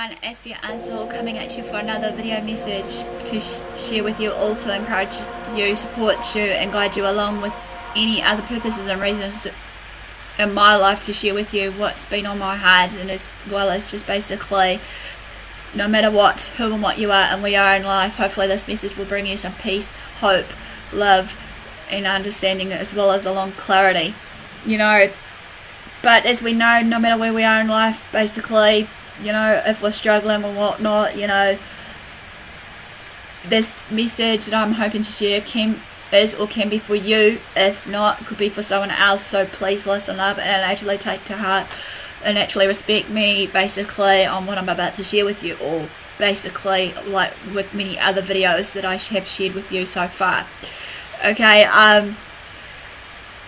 everyone, AspieAnswersAll coming at you for another video message to share with you all, to encourage you, support you and guide you along with any other purposes and reasons in my life, to share with you what's been on my heart, and as well as just basically no matter what, who and what you are and we are in life, hopefully this message will bring you some peace, hope, love and understanding, as well as along clarity, but as we know, no matter where we are in life, basically, if we're struggling or whatnot, this message that I'm hoping to share can be for you. If not, it could be for someone else. So please listen up and actually take to heart and actually respect me basically on what I'm about to share with you, or basically like with many other videos that I have shared with you so far. Okay,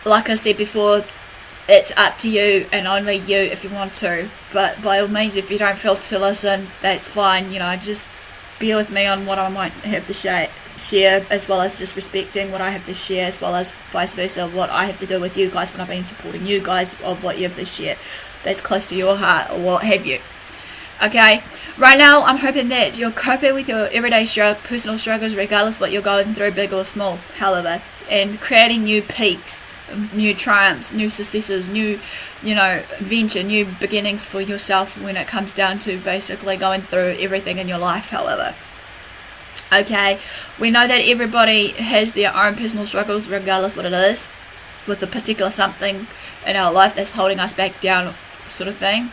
like I said before, it's up to you and only you if you want to, but by all means, if you don't feel to listen, that's fine. Just bear with me on what I might have to share, as well as just respecting what I have to share, as well as vice versa, what I have to do with you guys when I've been supporting you guys of what you have to share that's close to your heart or what have you. Okay, right now I'm hoping that you're coping with your everyday personal struggles, regardless what you're going through, big or small, however, and creating new peaks, new triumphs, new successes, new venture, new beginnings for yourself when it comes down to basically going through everything in your life, however. Okay, we know that everybody has their own personal struggles, regardless what it is, with a particular something in our life that's holding us back down, sort of thing,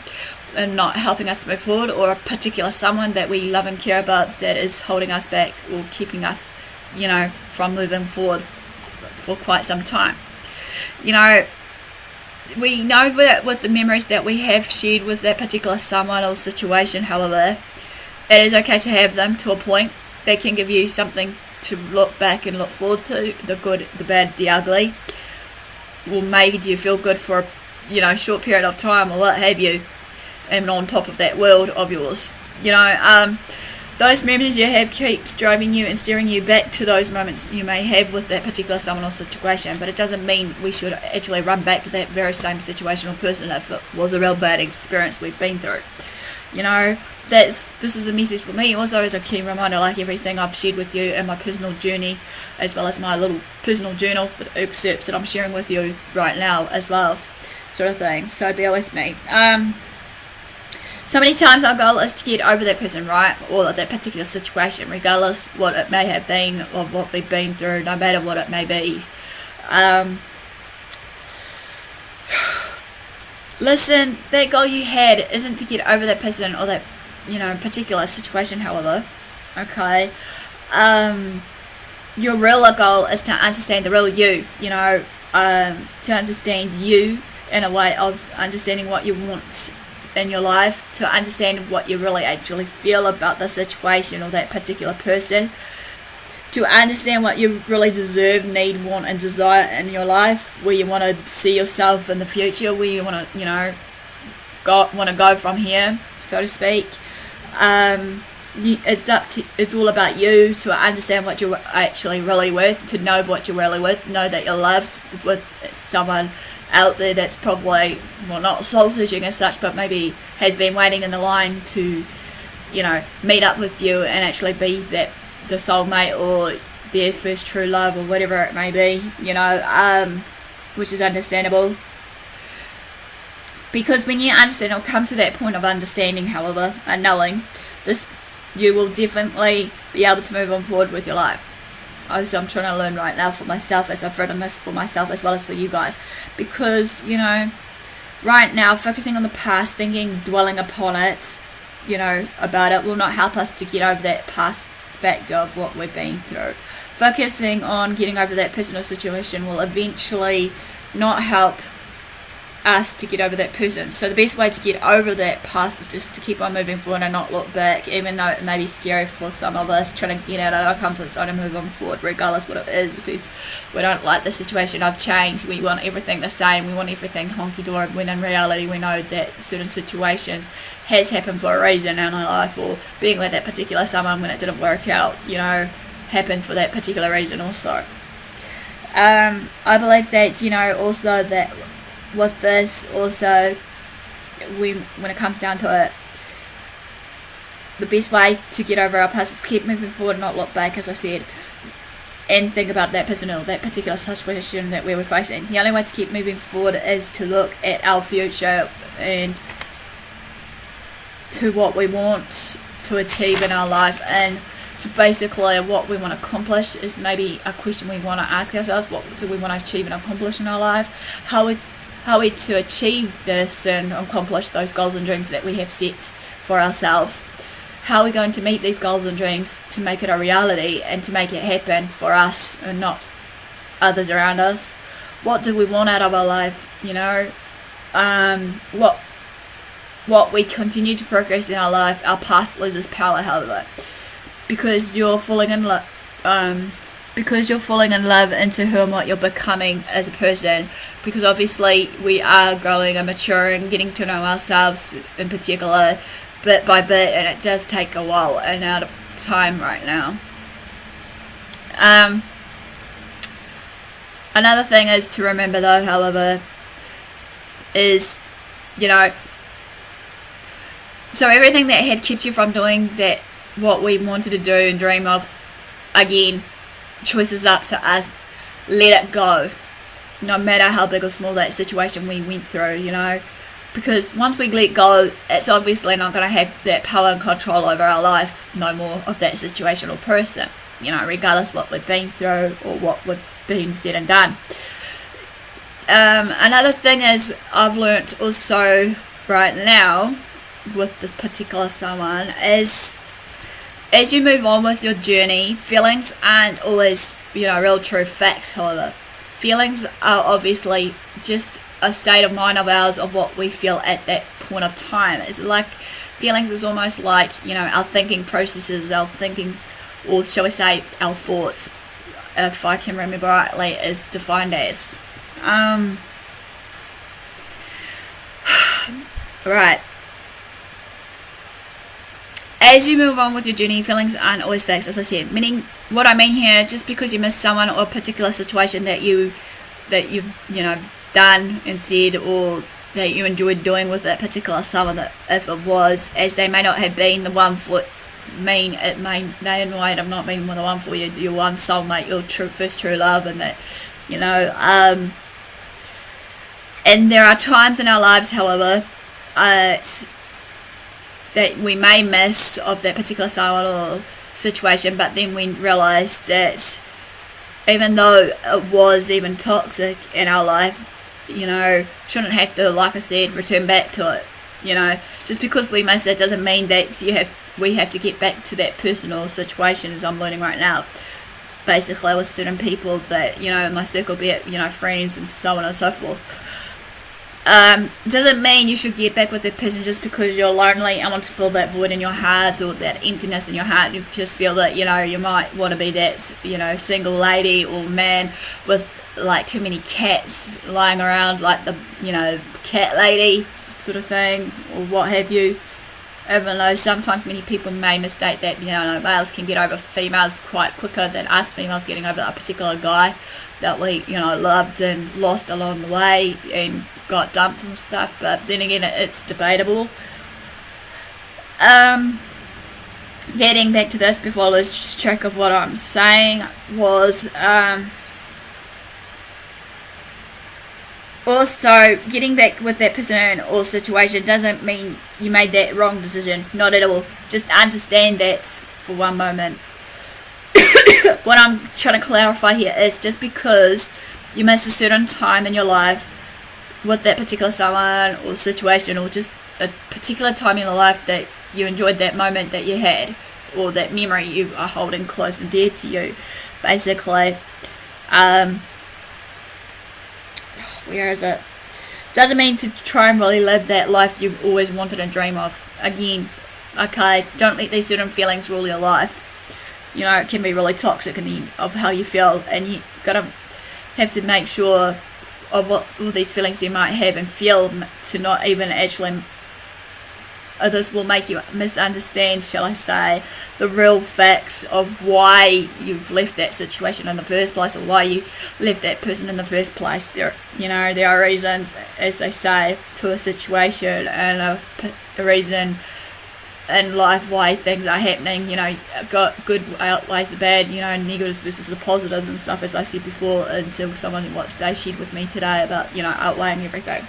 and not helping us to move forward, or a particular someone that we love and care about that is holding us back or keeping us from moving forward for quite some time. We know that with the memories that we have shared with that particular someone or situation, however, it is okay to have them to a point. They can give you something to look back and look forward to, the good, the bad, the ugly, will make you feel good for a short period of time or what have you, and on top of that world of yours. Those memories you have keeps driving you and steering you back to those moments you may have with that particular someone or situation, but it doesn't mean we should actually run back to that very same situation or person if it was a real bad experience we've been through. This is a message for me also as a key reminder, like everything I've shared with you in my personal journey, as well as my little personal journal excerpts that I'm sharing with you right now as well, sort of thing. So bear with me. So many times our goal is to get over that person, right, or that particular situation, regardless what it may have been or what we've been through, no matter what it may be. Listen, that goal you had isn't to get over that person or that particular situation, however. Okay, your real goal is to understand the real you, to understand you in a way of understanding what you want in your life, to understand what you really actually feel about the situation or that particular person, to understand what you really deserve, need, want and desire in your life, where you want to see yourself in the future, where you want to go from here, so to speak. It's all about you, to understand what you're actually really worth, to know what you're really worth, know that you're loved with someone out there that's probably, not soul searching as such, but maybe has been waiting in the line to meet up with you and actually be the soulmate or their first true love or whatever it may be, which is understandable, because when you understand or come to that point of understanding, however, and knowing this, you will definitely be able to move on forward with your life. Also, I'm trying to learn right now for myself, as I've written this for myself as well as for you guys, because right now focusing on the past, dwelling upon it, about it, will not help us to get over that past fact of what we've been through. Focusing on getting over that personal situation will eventually not help us to get over that person. So the best way to get over that past is just to keep on moving forward and not look back, even though it may be scary for some of us, trying to get out of our comfort zone and move on forward, regardless what it is, because we don't like the situation of change. We want everything the same, we want everything honky-dory, when in reality we know that certain situations has happened for a reason in our life, or being with that particular someone when it didn't work out, happened for that particular reason also. I believe that, also that with this, also, when it comes down to it, the best way to get over our past is to keep moving forward, not look back, as I said, and think about that person or that particular situation that we were facing. The only way to keep moving forward is to look at our future and to what we want to achieve in our life, and to basically what we want to accomplish is maybe a question we want to ask ourselves. What do we want to achieve and accomplish in our life? How are we to achieve this and accomplish those goals and dreams that we have set for ourselves? How are we going to meet these goals and dreams to make it a reality and to make it happen for us and not others around us? What do we want out of our life? What we continue to progress in our life, our past loses power, however, because you're falling in love. Because you're falling in love into who and what you're becoming as a person, because obviously we are growing and maturing, getting to know ourselves in particular bit by bit, and it does take a while and out of time right now. Another thing is to remember though, however, is, so everything that had kept you from doing that, what we wanted to do and dream of, again, choice is up to us. Let it go, no matter how big or small that situation we went through, because once we let go, it's obviously not going to have that power and control over our life no more of that situation or person, regardless what we've been through or what we've been said and done. Another thing is, I've learnt also right now with this particular someone is, as you move on with your journey, feelings aren't always, real true facts, however. Feelings are obviously just a state of mind of ours of what we feel at that point of time. It's like, feelings is almost like, our thinking processes, our thinking, or shall we say, our thoughts, if I can remember rightly, is defined as. Right. As you move on with your journey, feelings aren't always facts, as I said. Meaning, what I mean here, just because you miss someone or a particular situation that you've done and said, or that you enjoyed doing with that particular someone, that if it was, as they may not have been the one for they might have not been the one for you, your one soulmate, your first true love, and that, and there are times in our lives, however, that we may miss of that particular someone or situation, but then we realise that even though it was even toxic in our life, shouldn't have to, like I said, return back to it. Just because we miss it doesn't mean that we have to get back to that person or situation, as I'm learning right now. Basically, with certain people that, in my circle, be it, friends and so on and so forth. Doesn't mean you should get back with that person just because you're lonely and want to fill that void in your heart or that emptiness in your heart. You just feel that, you might want to be that, single lady or man with like too many cats lying around, like the, cat lady sort of thing, or what have you. Even though sometimes many people may mistake that, males can get over females quite quicker than us females getting over a particular guy that we, loved and lost along the way and got dumped and stuff. But then again, it's debatable. Getting back to this before I lose track of what I'm saying was, also, getting back with that person or situation doesn't mean you made that wrong decision. Not at all. Just understand that for one moment. What I'm trying to clarify here is, just because you missed a certain time in your life with that particular someone or situation, or just a particular time in your life that you enjoyed that moment that you had, or that memory you are holding close and dear to you, basically, where is it? Doesn't mean to try and really live that life you've always wanted and dream of. Again, okay, don't let these certain feelings rule your life. It can be really toxic in the end of how you feel, and you gotta have to make sure of what all these feelings you might have and feel to not even actually, this will make you misunderstand, shall I say, the real facts of why you've left that situation in the first place, or why you left that person in the first place. There are reasons, as they say, to a situation, and a reason in life, why things are happening. Got good outweighs the bad, negatives versus the positives and stuff, as I said before, until someone watched they shared with me today about outweighing everything.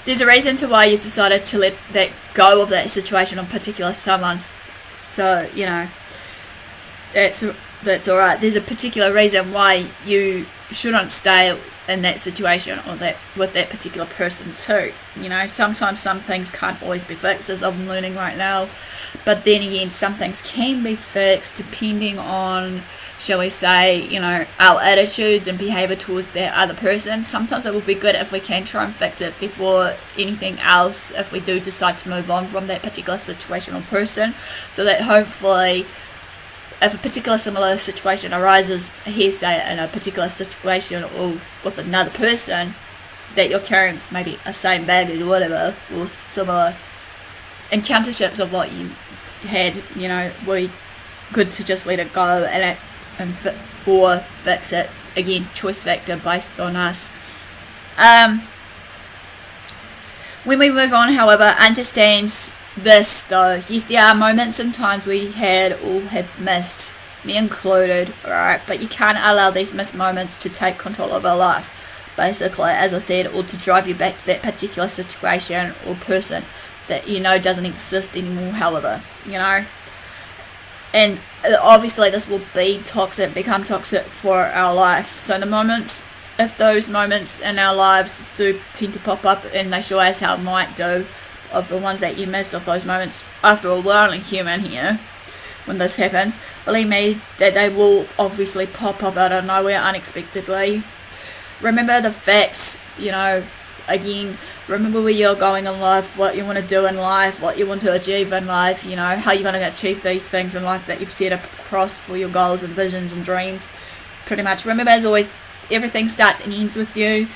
There's a reason to why you decided to let that go of that situation on particular someone, so that's alright. There's a particular reason why you shouldn't stay in that situation or that with that particular person too. Sometimes some things can't always be fixed, as I'm learning right now, but then again, some things can be fixed depending on, shall we say, our attitudes and behaviour towards that other person. Sometimes it will be good if we can try and fix it before anything else, if we do decide to move on from that particular situation or person, so that hopefully, if a particular similar situation arises, say in a particular situation or with another person, that you're carrying maybe a same baggage or whatever, or similar encounterships of what you had, we good to just let it go or fix it. Again, choice factor based on us. When we move on, however, understand this though. Yes, there are moments and times we all have missed, me included, alright, but you can't allow these missed moments to take control of our life, basically, as I said, or to drive you back to that particular situation or person that doesn't exist anymore, however, and obviously this will become toxic for our life. So if those moments in our lives do tend to pop up, and they sure as hell might do, of the ones that you miss, of those moments, after all, we're only human here when this happens, believe me that they will obviously pop up out of nowhere unexpectedly. Remember the facts, again, remember where you're going in life, what you want to do in life, what you want to achieve in life, how you're going to achieve these things in life that you've set across for your goals and visions and dreams. Pretty much, remember, as always, everything starts and ends with you.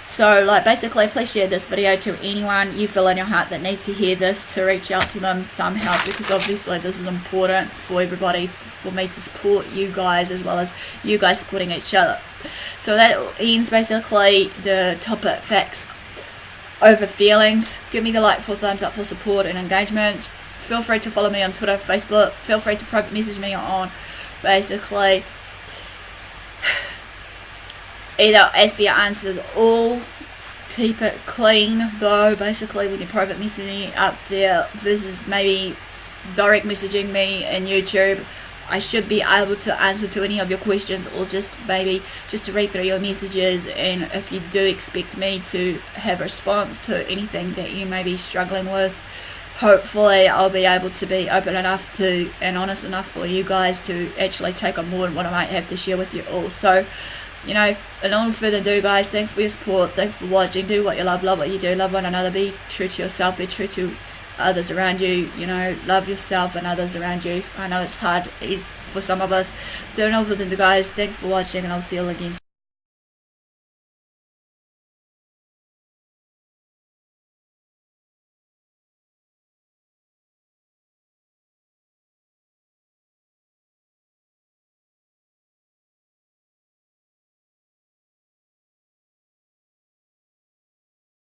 So, basically, please share this video to anyone you feel in your heart that needs to hear this, to reach out to them somehow, because obviously this is important for everybody, for me to support you guys as well as you guys supporting each other. So that ends basically the topic, facts over feelings. Give me the like for thumbs up for support and engagement. Feel free to follow me on Twitter, Facebook. Feel free to private message me on basically either AspieAnswersAll. Keep it clean though, basically, when you private message me up there versus maybe direct messaging me in YouTube. I should be able to answer to any of your questions, or just to read through your messages, and if you do expect me to have a response to anything that you may be struggling with, hopefully I'll be able to be open enough to and honest enough for you guys to actually take on board what I might have to share with you all. So, without further ado, guys, thanks for your support, thanks for watching. Do what you love what you do, love one another, be true to yourself, be true to others around you, love yourself and others around you. I know it's hard for some of us. So, guys, thanks for watching, and I'll see you all again.